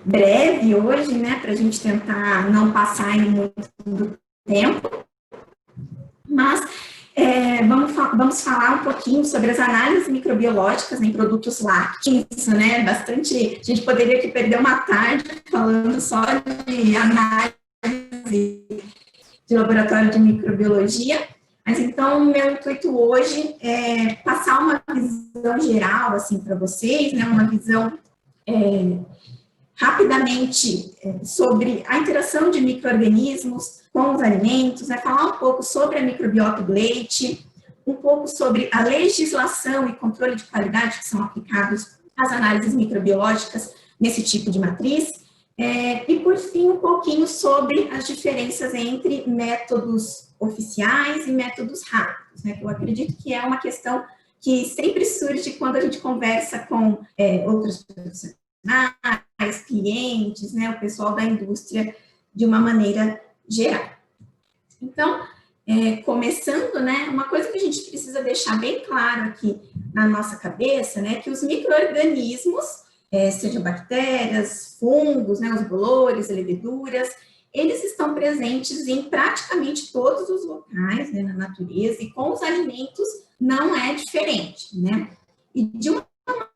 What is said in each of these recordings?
breve hoje, né, para a gente tentar não passar em muito do tempo, mas vamos falar um pouquinho sobre as análises microbiológicas em produtos lácteos, né, bastante, a gente poderia aqui perder uma tarde falando só de análise de laboratório de microbiologia, mas então o meu intuito hoje é passar uma visão geral, assim, para vocês, né, uma visão rapidamente sobre a interação de micro-organismos com os alimentos, né, falar um pouco sobre a microbiota do leite, um pouco sobre a legislação e controle de qualidade que são aplicados às análises microbiológicas nesse tipo de matriz, e por fim um pouquinho sobre as diferenças entre métodos oficiais e métodos rápidos, né, que eu acredito que é uma questão que sempre surge quando a gente conversa com outros profissionais, clientes, né, o pessoal da indústria de uma maneira geral. Então, começando, né, uma coisa que a gente precisa deixar bem claro aqui na nossa cabeça, né, que os micro-organismos, sejam bactérias, fungos, né, os bolores, leveduras, eles estão presentes em praticamente todos os locais, né, na natureza, e com os alimentos não é diferente, né, e de uma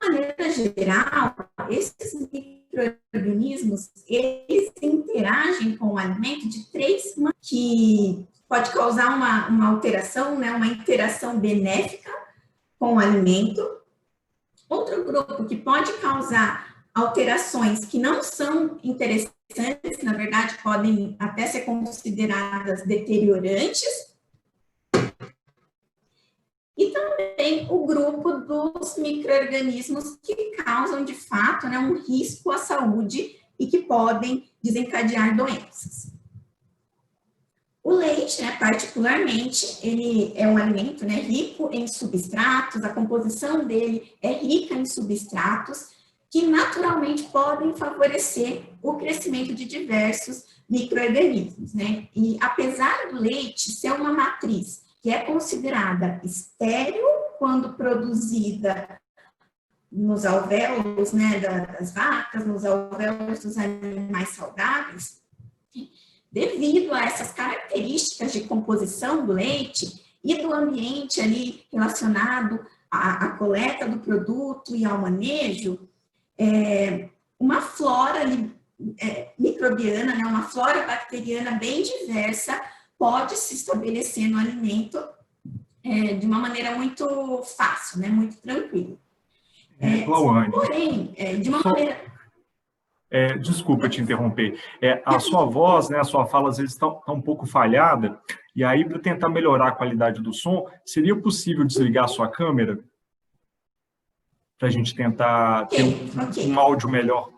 maneira geral, esses micro-organismos, eles interagem com o alimento de três maneiras, que pode causar uma alteração, né, uma interação benéfica com o alimento. Outro grupo que pode causar alterações que não são interessantes, na verdade, podem até ser consideradas deteriorantes. E também o grupo dos micro-organismos que causam, de fato, né, um risco à saúde e que podem desencadear doenças. O leite, né, particularmente, ele é um alimento, né, rico em substratos, a composição dele é rica em substratos que naturalmente podem favorecer o crescimento de diversos micro-organismos, né? E apesar do leite ser uma matriz que é considerada estéril quando produzida nos alvéolos, né, das vacas, nos alvéolos dos animais saudáveis, devido a essas características de composição do leite e do ambiente ali relacionado à coleta do produto e ao manejo, uma flora microbiana, né, uma flora bacteriana bem diversa pode se estabelecer no alimento de uma maneira muito fácil, né, muito tranquila. Lauane, porém, de uma maneira... desculpa te interromper. A sua voz, né, a sua fala, às vezes está um pouco falhada, e aí, para tentar melhorar a qualidade do som, seria possível desligar a sua câmera? Para a gente tentar ter um áudio melhor.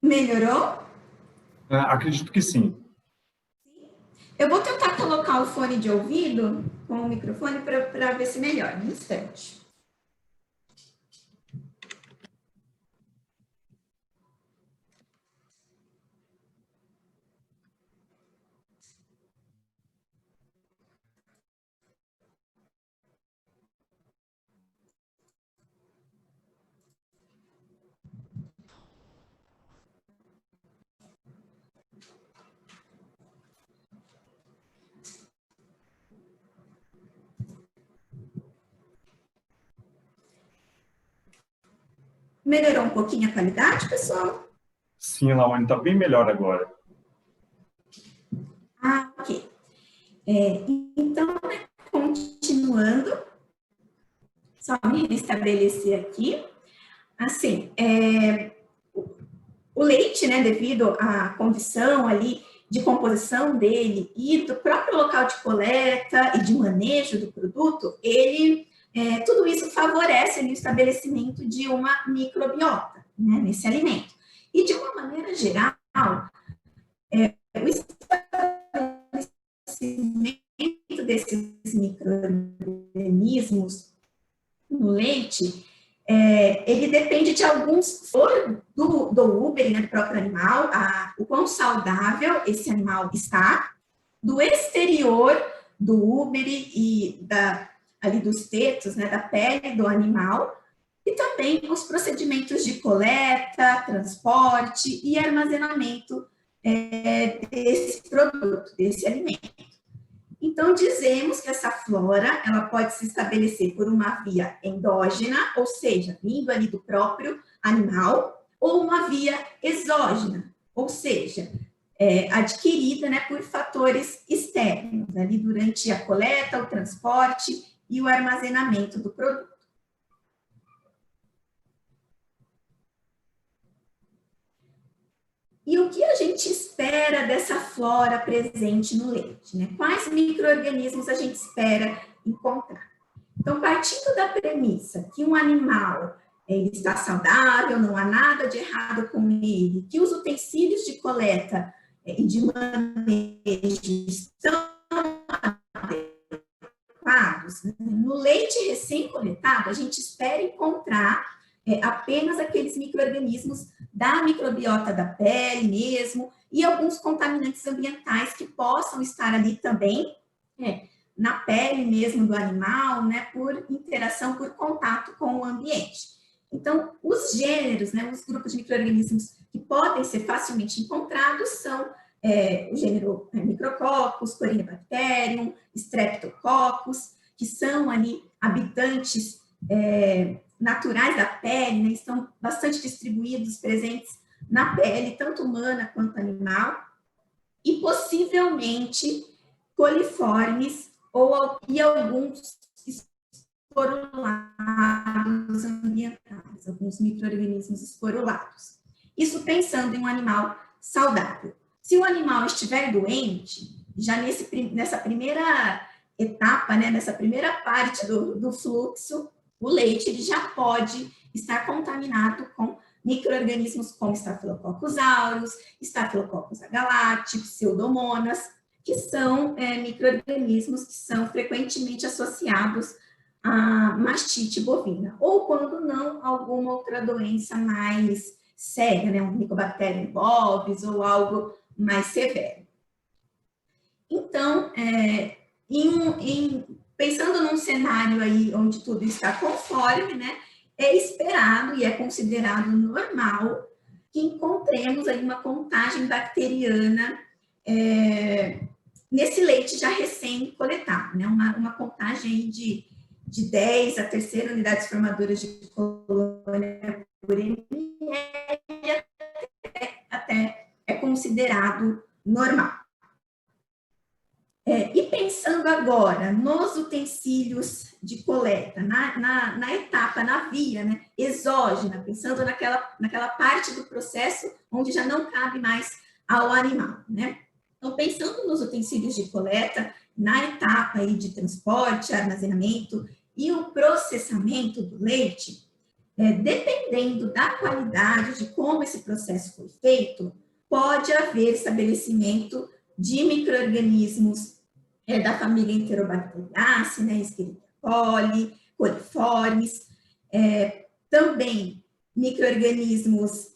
Melhorou? Acredito que sim. Eu vou tentar colocar o fone de ouvido com o microfone para ver se melhora. Um instante. Melhorou um pouquinho a qualidade, pessoal? Sim, Lauane, está bem melhor agora. Ok. Então, continuando, só me restabelecer aqui. Assim, o leite, né, devido à condição ali de composição dele e do próprio local de coleta e de manejo do produto, tudo isso favorece o estabelecimento de uma microbiota, né, nesse alimento. E, de uma maneira geral, o estabelecimento desses micro-organismos no leite, ele depende de alguns do Uber, né, do próprio animal, o quão saudável esse animal está, do exterior do Uber e ali dos tetos, né, da pele do animal, e também os procedimentos de coleta, transporte e armazenamento desse produto, desse alimento. Então, dizemos que essa flora, ela pode se estabelecer por uma via endógena, ou seja, vindo ali do próprio animal, ou uma via exógena, ou seja, adquirida, né, por fatores externos, ali durante a coleta, o transporte e o armazenamento do produto. E o que a gente espera dessa flora presente no leite, né? Quais micro-organismos a gente espera encontrar? Então, partindo da premissa que um animal está saudável, não há nada de errado com ele, que os utensílios de coleta e de manejo estão adequados, no leite recém-coletado, a gente espera encontrar apenas aqueles micro-organismos da microbiota da pele mesmo, e alguns contaminantes ambientais que possam estar ali também, na pele mesmo do animal, né, por interação, por contato com o ambiente. Então, os gêneros, né, os grupos de micro-organismos que podem ser facilmente encontrados são o gênero Micrococcus, Corynebacterium, Streptococcus, que são ali habitantes naturais da pele, né, estão bastante distribuídos, presentes na pele, tanto humana quanto animal, e possivelmente coliformes e alguns esporulados ambientais, alguns micro-organismos esporulados. Isso pensando em um animal saudável. Se o animal estiver doente, já nessa primeira etapa, né, nessa primeira parte do fluxo, o leite ele já pode estar contaminado com micro-organismos como Staphylococcus aureus, Staphylococcus agalacti, Pseudomonas, que são micro-organismos que são frequentemente associados à mastite bovina, ou quando não, alguma outra doença mais séria, né, um Mycobacterium bovis ou algo mais severo. Então, pensando num cenário aí onde tudo está conforme, né, é esperado e é considerado normal que encontremos aí uma contagem bacteriana nesse leite já recém-coletado, né, uma contagem de 10 a terceira unidades formadoras de colônia por ml até é considerado normal. E pensando agora nos utensílios de coleta, na etapa, na via, né, exógena, pensando naquela parte do processo onde já não cabe mais ao animal, né? Então, pensando nos utensílios de coleta, na etapa aí de transporte, armazenamento e o processamento do leite, dependendo da qualidade de como esse processo foi feito, pode haver estabelecimento de micro-organismos da família Enterobacteriaceae, né, Escherichia coli, coliformes, também micro-organismos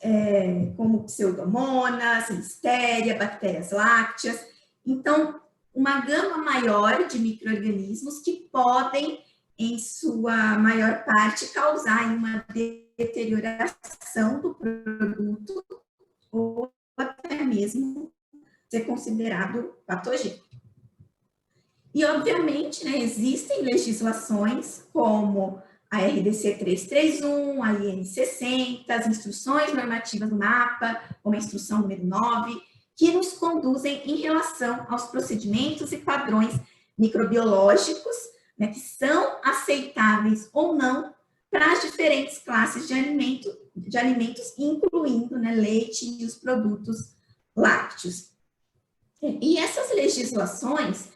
como Pseudomonas, Listeria, bactérias lácteas. Então, uma gama maior de micro-organismos que podem, em sua maior parte, causar uma deterioração do produto ou até mesmo ser considerado patogênico. E, obviamente, né, existem legislações como a RDC 331, a IN 60, as instruções normativas do MAPA, como a instrução número 9, que nos conduzem em relação aos procedimentos e padrões microbiológicos, né, que são aceitáveis ou não para as diferentes classes de alimentos, incluindo, né, leite e os produtos lácteos. E essas legislações,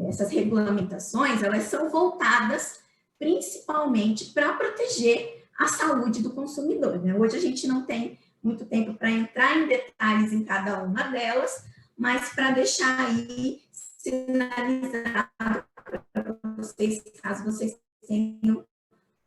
essas regulamentações, elas são voltadas principalmente para proteger a saúde do consumidor, né? Hoje a gente não tem muito tempo para entrar em detalhes em cada uma delas, mas para deixar aí sinalizado para vocês, caso vocês tenham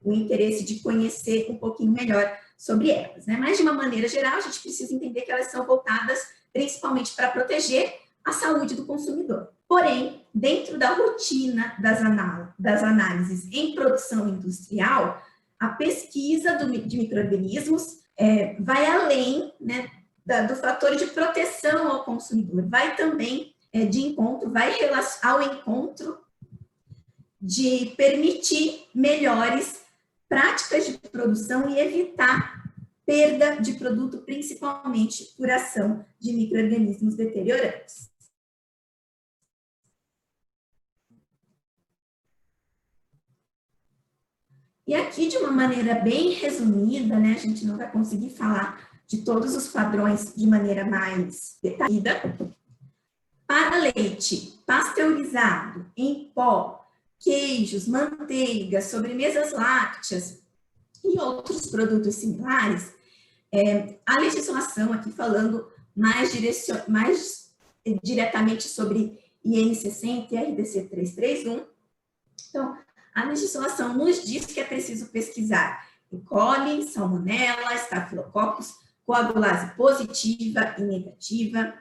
o interesse de conhecer um pouquinho melhor sobre elas, né? Mas, de uma maneira geral, a gente precisa entender que elas são voltadas principalmente para proteger a saúde do consumidor. Porém, dentro da rotina das análises em produção industrial, a pesquisa de micro-organismos vai além, né, do fator de proteção ao consumidor, vai também vai ao encontro de permitir melhores práticas de produção e evitar perda de produto, principalmente por ação de micro-organismos deteriorantes. E aqui, de uma maneira bem resumida, né, a gente não vai conseguir falar de todos os padrões de maneira mais detalhada. Para leite pasteurizado, em pó, queijos, manteiga, sobremesas lácteas e outros produtos similares, a legislação aqui falando mais diretamente sobre IN 60 e RDC 331. Então, a legislação nos diz que é preciso pesquisar E. coli, salmonella, estafilococcus, coagulase positiva e negativa,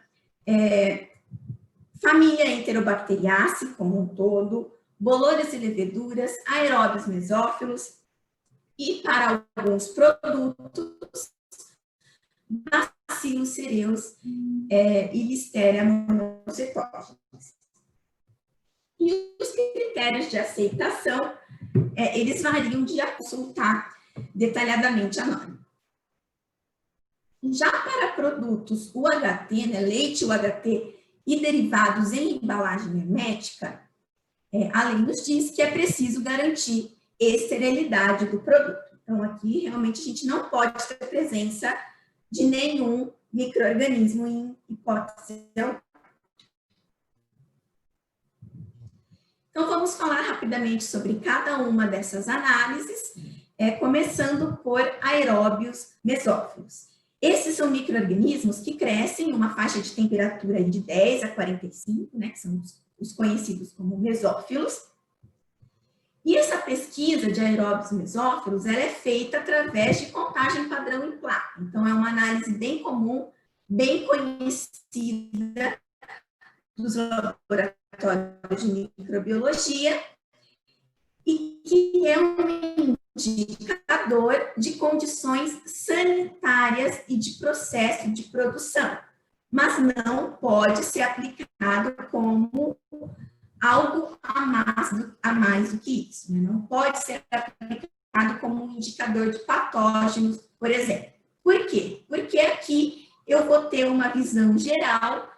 família Enterobacteriaceae como um todo, bolores e leveduras, aeróbios mesófilos e, para alguns produtos, Bacillus cereus e Listeria monocytogenes. E os critérios de aceitação, eles variam de consultar detalhadamente a norma. Já para produtos UHT, né, leite UHT e derivados em embalagem hermética, a lei nos diz que é preciso garantir esterilidade do produto. Então, aqui, realmente, a gente não pode ter presença de nenhum micro-organismo em hipótese alguma. Então, vamos falar rapidamente sobre cada uma dessas análises, começando por aeróbios mesófilos. Esses são micro-organismos que crescem em uma faixa de temperatura de 10 a 45, né, que são os conhecidos como mesófilos. E essa pesquisa de aeróbios mesófilos, ela é feita através de contagem padrão em placa. Então, é uma análise bem comum, bem conhecida dos laboratórios de microbiologia e que é um indicador de condições sanitárias e de processo de produção, mas não pode ser aplicado como algo a mais do que isso, né? Não pode ser aplicado como um indicador de patógenos, por exemplo. Por quê? Porque aqui eu vou ter uma visão geral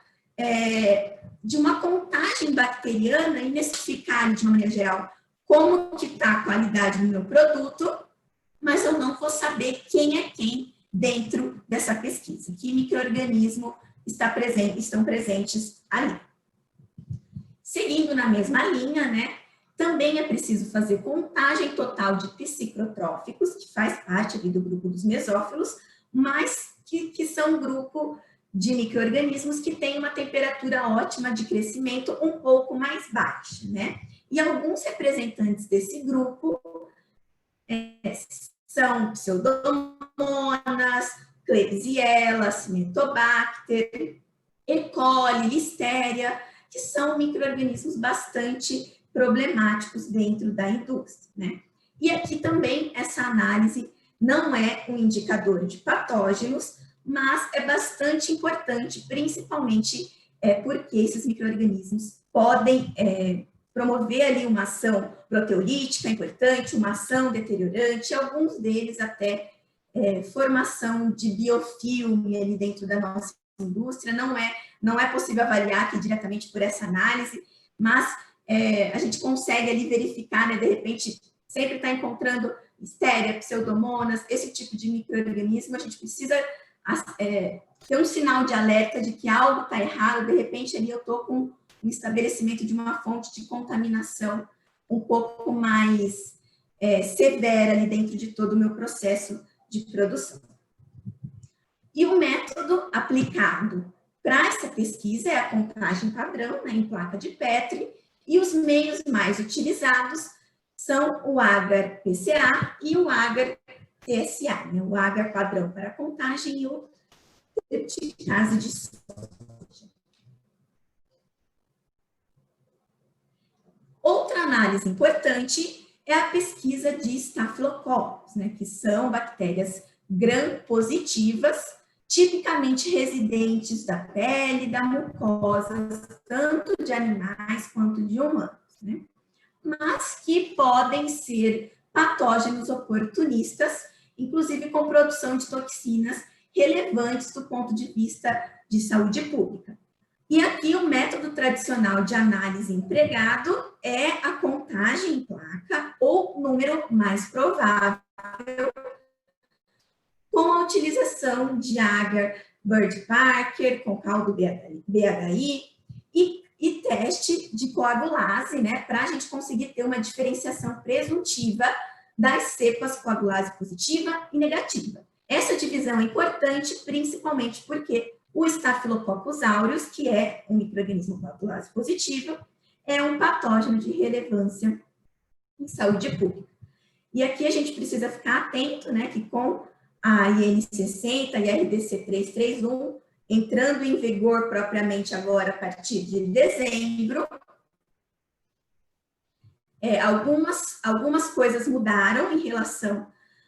de uma contagem bacteriana e necessificar, de uma maneira geral, como que está a qualidade do meu produto, mas eu não vou saber quem é quem dentro dessa pesquisa, que micro-organismo estão presentes ali. Seguindo na mesma linha, né, também é preciso fazer contagem total de psicotróficos, que faz parte ali do grupo dos mesófilos, mas que são um grupo de micro-organismos que tem uma temperatura ótima de crescimento um pouco mais baixa, né? E alguns representantes desse grupo são pseudomonas, Klebsiella, Cimetobacter, E. coli, Listeria, que são micro-organismos bastante problemáticos dentro da indústria, né? E aqui também essa análise não é um indicador de patógenos, mas é bastante importante, principalmente porque esses micro-organismos podem promover ali uma ação proteolítica importante, uma ação deteriorante, alguns deles até formação de biofilme ali dentro da nossa indústria. Não é possível avaliar aqui diretamente por essa análise, mas a gente consegue ali verificar, né, de repente, sempre está encontrando Listeria, pseudomonas, esse tipo de micro-organismo. A gente precisa ter um sinal de alerta de que algo está errado. De repente, ali eu estou com o estabelecimento de uma fonte de contaminação um pouco mais severa ali dentro de todo o meu processo de produção. E o método aplicado para essa pesquisa é a contagem padrão, né, em placa de Petri, e os meios mais utilizados são o agar-PCA e o agar-TSA, né, o agar padrão para contagem e o triticase de soja. Outra análise importante é a pesquisa de Staphylococcus, né, que são bactérias gram-positivas, tipicamente residentes da pele, da mucosa, tanto de animais quanto de humanos, né? Mas que podem ser patógenos oportunistas, inclusive com produção de toxinas relevantes do ponto de vista de saúde pública. E aqui o método tradicional de análise empregado é a contagem em placa ou número mais provável, com a utilização de agar Bird-Parker, com caldo BHI e teste de coagulase, né, para a gente conseguir ter uma diferenciação presuntiva das cepas coagulase positiva e negativa. Essa divisão é importante, principalmente porque o Staphylococcus aureus, que é um micro-organismo coagulase positivo, é um patógeno de relevância em saúde pública. E aqui a gente precisa ficar atento, né, que com a IN 60 e a RDC 331, entrando em vigor propriamente agora a partir de dezembro, algumas coisas mudaram em relação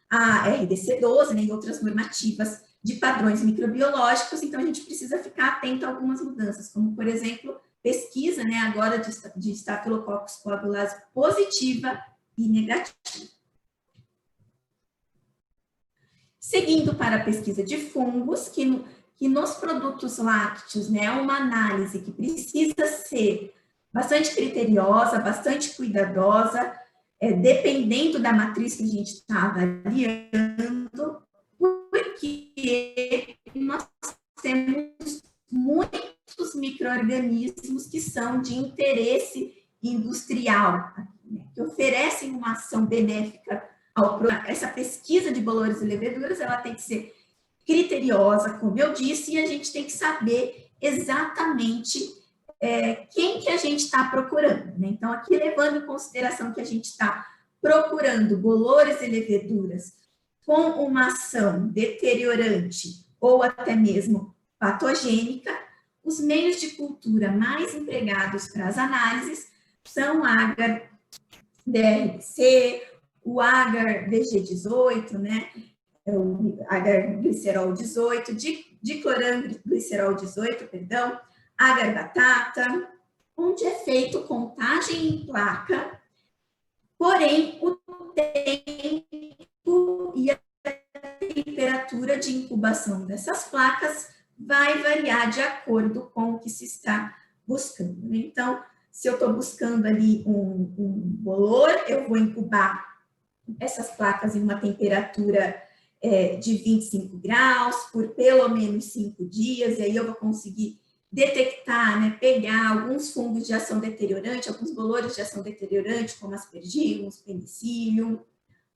à RDC 12, né, e outras normativas de padrões microbiológicos, então a gente precisa ficar atento a algumas mudanças, como, por exemplo, pesquisa, né, agora de Staphylococcus coagulase positiva e negativa. Seguindo para a pesquisa de fungos, que nos produtos lácteos, né, é uma análise que precisa ser bastante criteriosa, bastante cuidadosa, dependendo da matriz que a gente está avaliando, porque nós temos muitos micro-organismos que são de interesse industrial, né, que oferecem uma ação benéfica ao produto. Essa pesquisa de bolores e leveduras, ela tem que ser criteriosa, como eu disse, e a gente tem que saber exatamente quem que a gente está procurando, né? Então, aqui levando em consideração que a gente está procurando bolores e leveduras com uma ação deteriorante ou até mesmo patogênica, os meios de cultura mais empregados para as análises são o agar DRC, o agar DG18, né? O agar glicerol 18, dicloranglicerol 18, perdão, agar batata, onde é feito contagem em placa, porém o tempo e a temperatura de incubação dessas placas vai variar de acordo com o que se está buscando. Então, se eu estou buscando ali um bolor, eu vou incubar essas placas em uma temperatura de 25 graus por pelo menos 5 dias, e aí eu vou conseguir detectar, né, pegar alguns fungos de ação deteriorante, alguns bolores de ação deteriorante, como aspergillus, penicillium.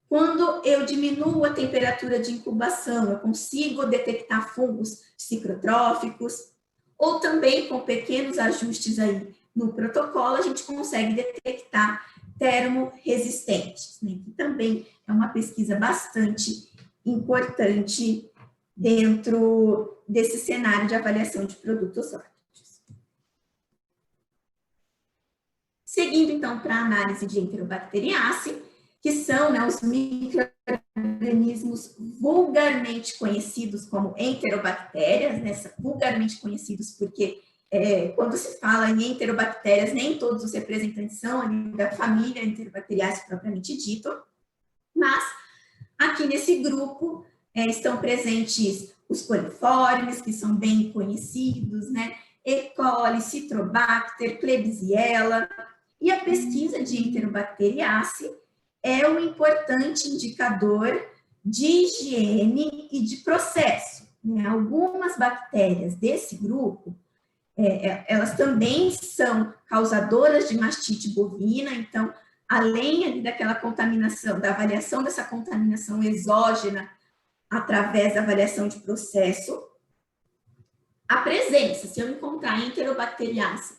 Quando eu diminuo a temperatura de incubação, eu consigo detectar fungos ciclotróficos, ou também com pequenos ajustes aí no protocolo, a gente consegue detectar termoresistentes, né, que também é uma pesquisa bastante importante dentro desse cenário de avaliação de produtos lácteos. Seguindo, então, para a análise de enterobacteriaceae, que são, né, os micro-organismos vulgarmente conhecidos como enterobactérias, né, vulgarmente conhecidos porque quando se fala em enterobactérias, nem todos os representantes são ali da família Enterobacteriaceae propriamente dito, mas aqui nesse grupo estão presentes os coliformes, que são bem conhecidos, né? E. coli, Citrobacter, Klebsiella, e a pesquisa de Enterobacteriaceae é um importante indicador de higiene e de processo, né? Algumas bactérias desse grupo, elas também são causadoras de mastite bovina, então, além ali daquela contaminação, da avaliação dessa contaminação exógena através da avaliação de processo, a presença, se eu encontrar Enterobacteriaceae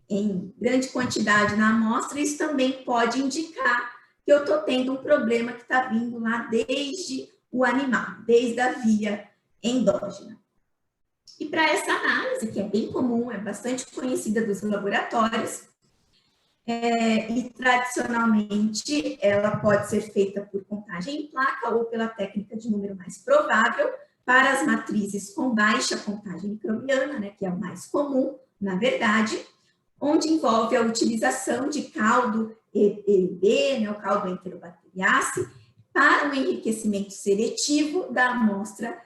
em grande quantidade na amostra, isso também pode indicar que eu estou tendo um problema que está vindo lá desde o animal, desde a via endógena. E para essa análise, que é bem comum, é bastante conhecida dos laboratórios, e tradicionalmente ela pode ser feita por contagem em placa ou pela técnica de número mais provável para as matrizes com baixa contagem microbiana, né, que é o mais comum, na verdade, onde envolve a utilização de caldo EB, né, o caldo Enterobacteriaceae, para o enriquecimento seletivo da amostra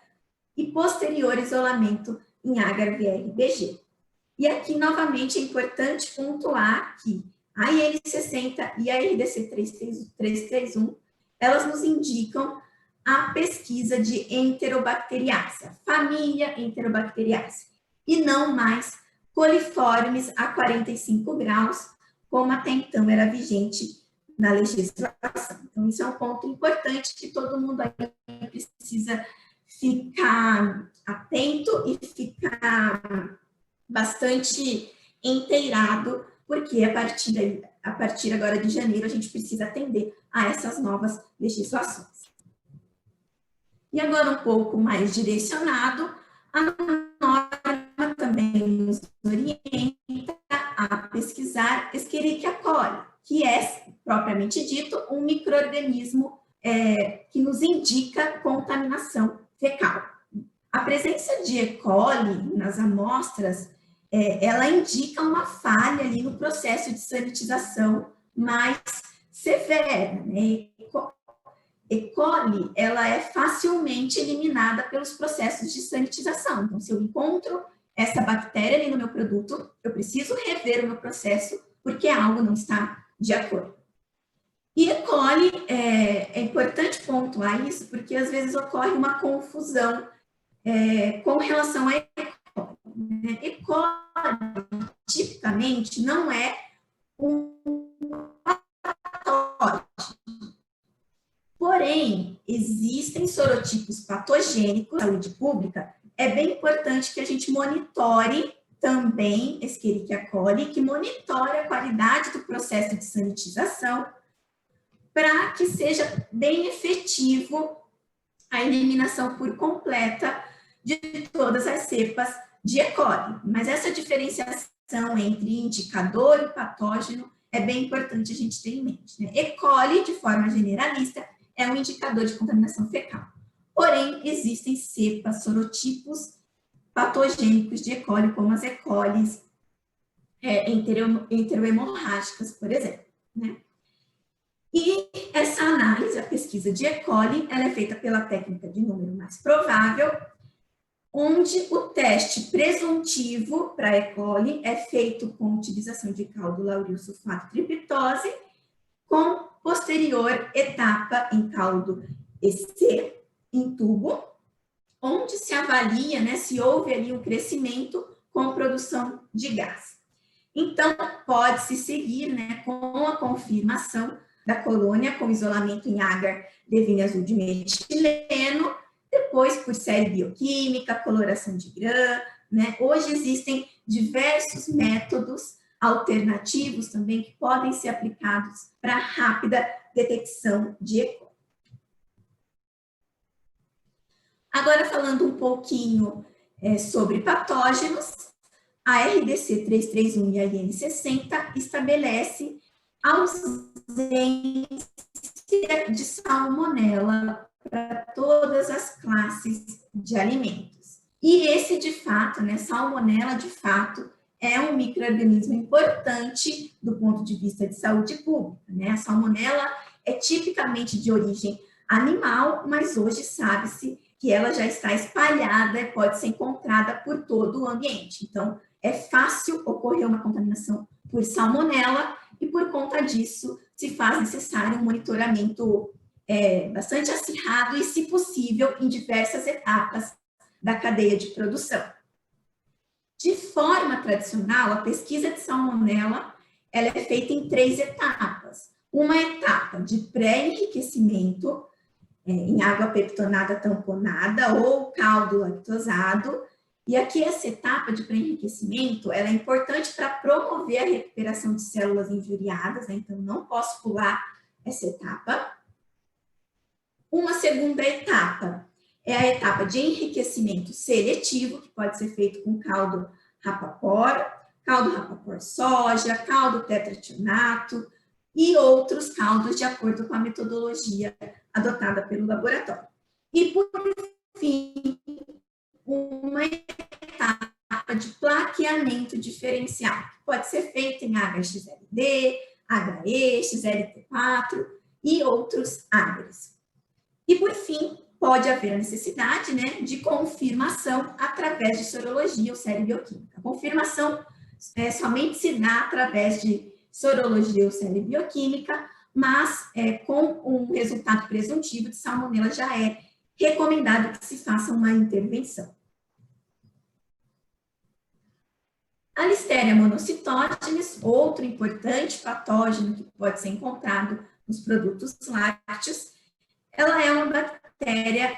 e posterior isolamento em agar-VR-BG. E aqui, novamente, é importante pontuar que a IN60 e a RDC 331, elas nos indicam a pesquisa de Enterobacteriaceae, família Enterobacteriaceae, e não mais coliformes a 45 graus, como até então era vigente na legislação. Então, isso é um ponto importante que todo mundo aí precisa ficar atento e ficar bastante inteirado, porque a partir agora de janeiro a gente precisa atender a essas novas legislações. E agora um pouco mais direcionado, a norma também nos orienta a pesquisar Escherichia coli, que é, propriamente dito, um micro-organismo que nos indica contaminação fecal. A presença de E. coli nas amostras, ela indica uma falha ali no processo de sanitização mais severa, né? E. coli, ela é facilmente eliminada pelos processos de sanitização. Então, se eu encontro essa bactéria ali no meu produto, eu preciso rever o meu processo, porque algo não está de acordo. E E. coli, é importante pontuar isso, porque às vezes ocorre uma confusão com relação a E. coli. E. coli, tipicamente, não é um patógeno. Porém, existem sorotipos patogênicos na saúde pública. É bem importante que a gente monitore também Escherichia coli, que monitore a qualidade do processo de sanitização, para que seja bem efetivo a eliminação por completa de todas as cepas de E. coli. Mas essa diferenciação entre indicador e patógeno é bem importante a gente ter em mente, né? E. coli, de forma generalista, é um indicador de contaminação fecal. Porém, existem cepas, sorotipos patogênicos de E. coli, como as E. colis enterohemorrágicas, por exemplo, né? E essa análise, a pesquisa de E. coli, ela é feita pela técnica de número mais provável, onde o teste presuntivo para E. coli é feito com utilização de caldo lauril sulfato triptose, com posterior etapa em caldo EC, em tubo, onde se avalia, né, se houve ali um crescimento com produção de gás. Então, pode-se seguir, né, com a confirmação da colônia com isolamento em agar de vinho azul de metileno, depois por série bioquímica, coloração de Gram, né? Hoje existem diversos métodos alternativos também que podem ser aplicados para rápida detecção de E. coli. Agora, falando um pouquinho sobre patógenos, a RDC 331 e a IN60 estabelece ausência de salmonela para todas as classes de alimentos. E esse, de fato, né, salmonela, de fato, é um micro-organismo importante do ponto de vista de saúde pública, né? A salmonela é tipicamente de origem animal, mas hoje sabe-se que ela já está espalhada e pode ser encontrada por todo o ambiente. Então, é fácil ocorrer uma contaminação por salmonela e, por conta disso, se faz necessário um monitoramento bastante acirrado e, se possível, em diversas etapas da cadeia de produção. De forma tradicional, a pesquisa de salmonela ela é feita em 3 etapas. Uma etapa de pré-enriquecimento em água peptonada tamponada ou caldo lactosado. E aqui essa etapa de pré-enriquecimento ela é importante para promover a recuperação de células injuriadas, né? Então não posso pular essa etapa. Uma segunda etapa é a etapa de enriquecimento seletivo, que pode ser feito com caldo Rapaport caldo Rapaport soja, caldo tetrationato e outros caldos de acordo com a metodologia adotada pelo laboratório. E, por fim, uma etapa de plaqueamento diferencial, que pode ser feita em HXLD, HE, XLT4 e outros agres. E, por fim, pode haver a necessidade, né, de confirmação através de sorologia ou série bioquímica. A confirmação somente se dá através de sorologia ou série bioquímica, mas com um resultado presuntivo de salmonela já é recomendado que se faça uma intervenção. A Listeria monocytogenes, outro importante patógeno que pode ser encontrado nos produtos lácteos, ela é uma bactéria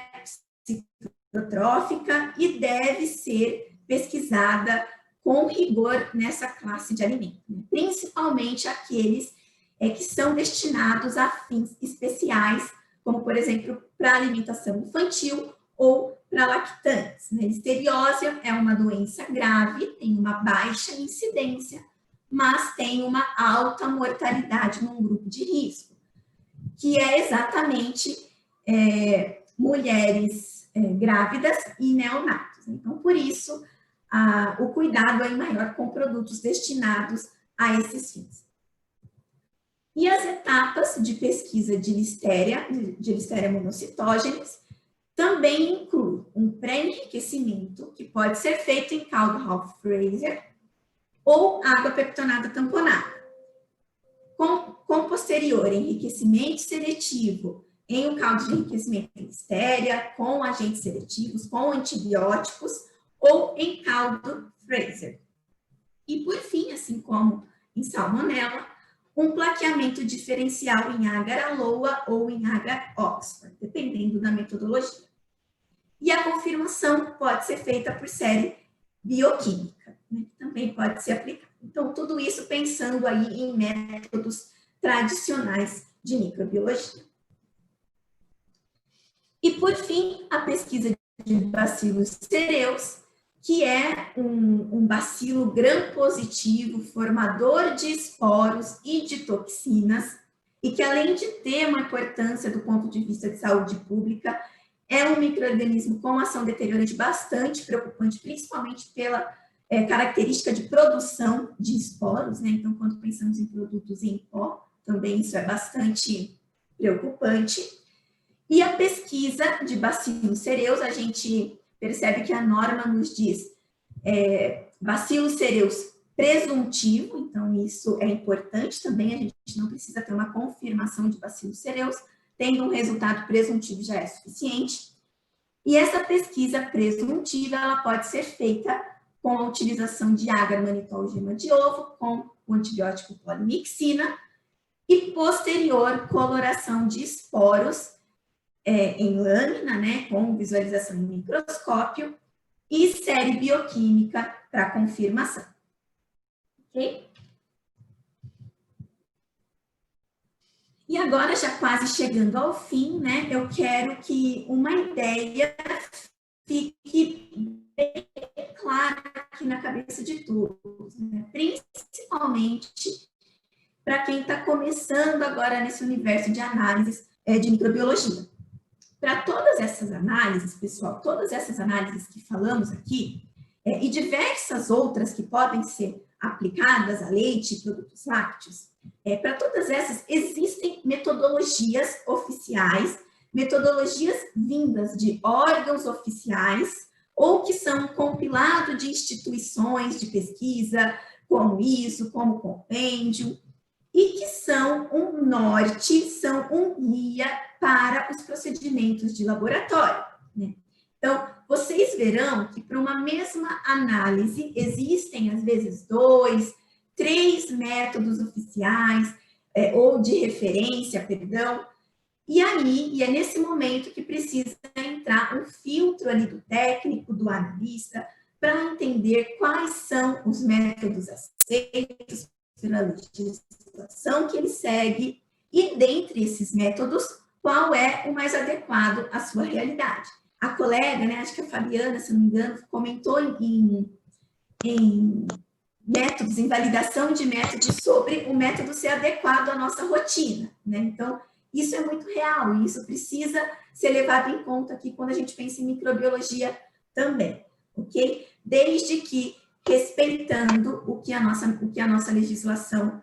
citotrófica e deve ser pesquisada com rigor nessa classe de alimentos, né? Principalmente aqueles que são destinados a fins especiais, como, por exemplo, para alimentação infantil ou para lactantes, né? Listeriose é uma doença grave, tem uma baixa incidência, mas tem uma alta mortalidade num grupo de risco, que é exatamente mulheres grávidas e neonatos. Então, por isso, o cuidado é maior com produtos destinados a esses fins. E as etapas de pesquisa de Listeria monocytogenes também incluem um pré-enriquecimento, que pode ser feito em caldo Ralph Fraser ou água peptonada tamponada. Com posterior enriquecimento seletivo em um caldo de enriquecimento de Listeria, com agentes seletivos, com antibióticos, ou em caldo Fraser. E, por fim, assim como em salmonela, um plaqueamento diferencial em agar-aloa ou em agar-oxford, dependendo da metodologia. E a confirmação pode ser feita por série bioquímica, né, que também pode ser aplicada. Então, tudo isso pensando aí em métodos tradicionais de microbiologia. E, por fim, a pesquisa de bacilos cereus, que é um bacilo gram-positivo, formador de esporos e de toxinas, e que, além de ter uma importância do ponto de vista de saúde pública, é um micro-organismo com ação deteriorante bastante preocupante, principalmente pela característica de produção de esporos, né? Então, quando pensamos em produtos em pó, também isso é bastante preocupante. E a pesquisa de bacilos cereus, a gente percebe que a norma nos diz bacilos cereus presuntivo, então isso é importante também, a gente não precisa ter uma confirmação de bacilos cereus, tendo um resultado presuntivo já é suficiente. E essa pesquisa presuntiva, ela pode ser feita com a utilização de agar-manitol gema de ovo, com o antibiótico polimixina, e posterior coloração de esporos em lâmina, né, com visualização em microscópio, e série bioquímica para confirmação. Ok? E agora, já quase chegando ao fim, né, eu quero que uma ideia fique bem clara aqui na cabeça de todos, né, principalmente para quem está começando agora nesse universo de análises de microbiologia. Para todas essas análises, pessoal, todas essas análises que falamos aqui, e diversas outras que podem ser aplicadas a leite e produtos lácteos, para todas essas existem metodologias oficiais, metodologias vindas de órgãos oficiais, ou que são compilado de instituições de pesquisa, como ISO, como compêndio, e que são um norte, são um guia para os procedimentos de laboratório, né? Então, vocês verão que para uma mesma análise existem, às vezes, 2, 3 métodos oficiais, ou de referência, perdão, e aí, e é nesse momento que precisa entrar um filtro ali do técnico, do analista, para entender quais são os métodos aceitos pela legislação que ele segue, e dentre esses métodos, qual é o mais adequado à sua realidade. A colega, né, acho que a Fabiana, se não me engano, comentou em métodos, invalidação de métodos sobre o método ser adequado à nossa rotina, né? Então, isso é muito real e isso precisa ser levado em conta aqui quando a gente pensa em microbiologia também, ok? Desde que respeitando o que a nossa legislação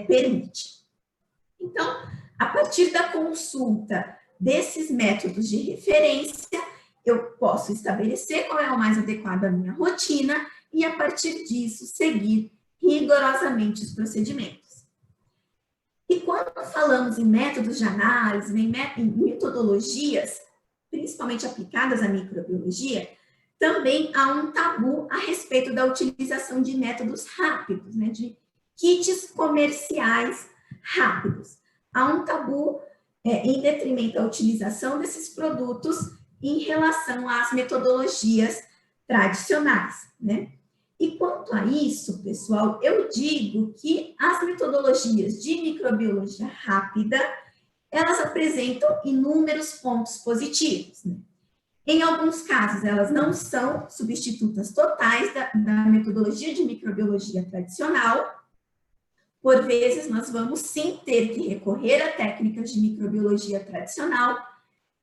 permite. Então, a partir da consulta desses métodos de referência, eu posso estabelecer qual é o mais adequado à minha rotina e, a partir disso, seguir rigorosamente os procedimentos. E quando falamos em métodos de análise, em metodologias, principalmente aplicadas à microbiologia, também há um tabu a respeito da utilização de métodos rápidos, né, de kits comerciais rápidos. Há um tabu em detrimento à utilização desses produtos em relação às metodologias tradicionais, né? E quanto a isso, pessoal, eu digo que as metodologias de microbiologia rápida, elas apresentam inúmeros pontos positivos, né? Em alguns casos, elas não são substitutas totais da metodologia de microbiologia tradicional. Por vezes, nós vamos sim ter que recorrer a técnicas de microbiologia tradicional,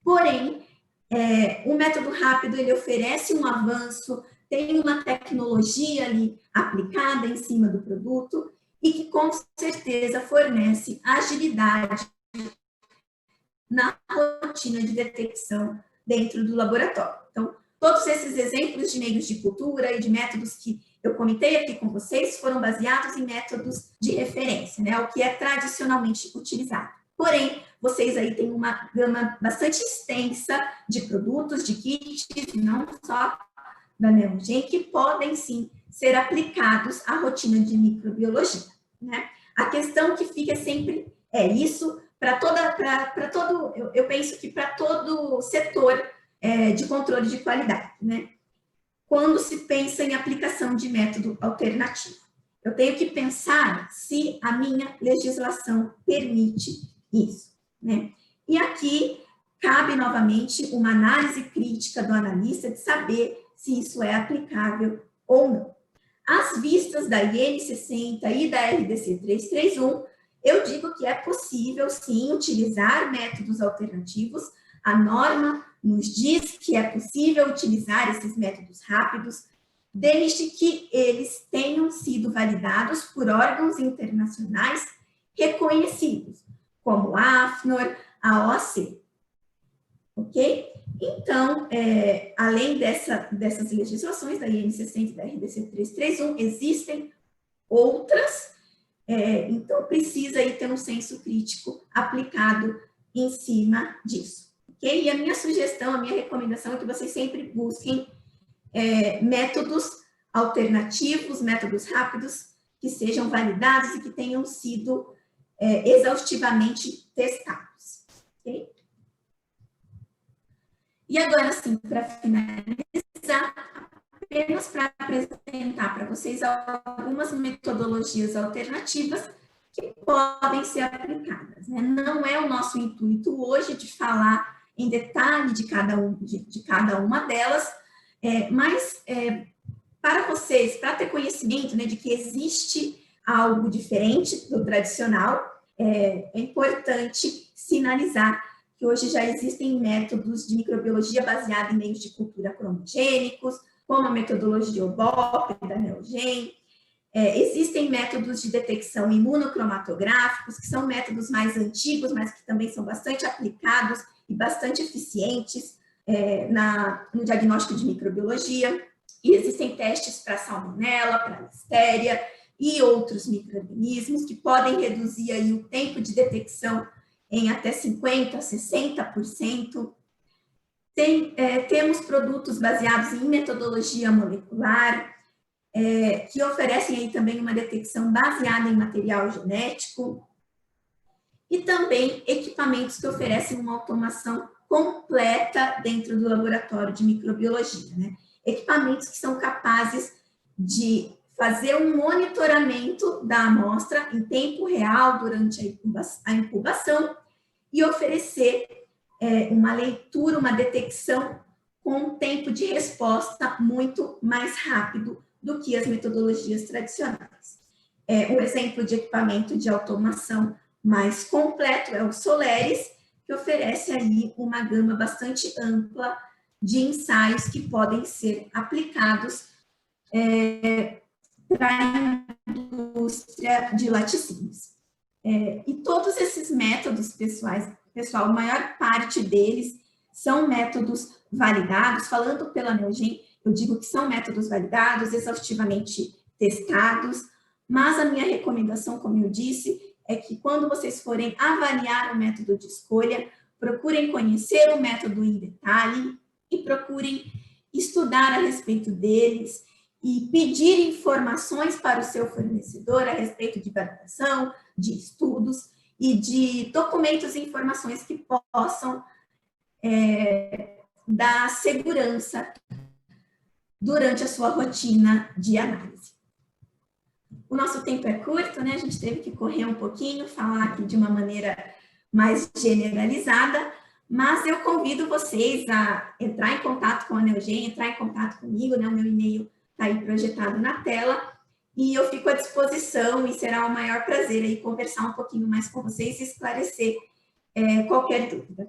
porém, o método rápido, ele oferece um avanço, tem uma tecnologia ali aplicada em cima do produto e que, com certeza, fornece agilidade na rotina de detecção dentro do laboratório. Então, todos esses exemplos de meios de cultura e de métodos que eu comentei aqui com vocês foram baseados em métodos de referência, né, o que é tradicionalmente utilizado. Porém, vocês aí têm uma gama bastante extensa de produtos, de kits, não só da Neogen, que podem sim ser aplicados à rotina de microbiologia, né? A questão que fica sempre isso para todo, eu penso que para todo setor de controle de qualidade, né? Quando se pensa em aplicação de método alternativo, eu tenho que pensar se a minha legislação permite isso, né? E aqui cabe novamente uma análise crítica do analista de saber se isso é aplicável ou não. Às vistas da IN 60 e da RDC 331, eu digo que é possível, sim, utilizar métodos alternativos. A norma nos diz que é possível utilizar esses métodos rápidos, desde que eles tenham sido validados por órgãos internacionais reconhecidos, como a AFNOR, a OAC. Ok? Então, além dessas legislações, da IN 60 e da RDC 331, existem outras, então precisa aí ter um senso crítico aplicado em cima disso. Ok? E a minha sugestão, a minha recomendação é que vocês sempre busquem métodos alternativos, métodos rápidos, que sejam validados e que tenham sido exaustivamente testados. Ok? E agora, sim, para finalizar, apenas para apresentar para vocês algumas metodologias alternativas que podem ser aplicadas, né? Não é o nosso intuito hoje de falar em detalhe de cada uma delas, mas para vocês, para ter conhecimento, né, de que existe algo diferente do tradicional, é importante sinalizar que hoje já existem métodos de microbiologia baseada em meios de cultura cromogênicos, como a metodologia OBOP da Neogen. Existem métodos de detecção imunocromatográficos, que são métodos mais antigos, mas que também são bastante aplicados e bastante eficientes no diagnóstico de microbiologia. E existem testes para salmonela, para listéria e outros micro-organismos que podem reduzir aí o tempo de detecção em até 50%, 60%. Temos produtos baseados em metodologia molecular, que oferecem aí também uma detecção baseada em material genético, e também equipamentos que oferecem uma automação completa dentro do laboratório de microbiologia, né? Equipamentos que são capazes de fazer um monitoramento da amostra em tempo real durante a incubação e oferecer uma leitura, uma detecção com um tempo de resposta muito mais rápido do que as metodologias tradicionais. Um exemplo de equipamento de automação mais completo é o Solaris, que oferece aí uma gama bastante ampla de ensaios que podem ser aplicados para a indústria de laticínios. E todos esses métodos, pessoal, a maior parte deles são métodos validados. Falando pela Neogen, eu digo que são métodos validados, exaustivamente testados, mas a minha recomendação, como eu disse, é que quando vocês forem avaliar o método de escolha, procurem conhecer o método em detalhe e procurem estudar a respeito deles e pedir informações para o seu fornecedor a respeito de validação, de estudos e de documentos e informações que possam dar segurança durante a sua rotina de análise. O nosso tempo é curto, né? A gente teve que correr um pouquinho, falar aqui de uma maneira mais generalizada, mas eu convido vocês a entrar em contato com a Neogen, entrar em contato comigo, né? O meu e-mail está aí projetado na tela, e eu fico à disposição e será um maior prazer aí conversar um pouquinho mais com vocês e esclarecer qualquer dúvida.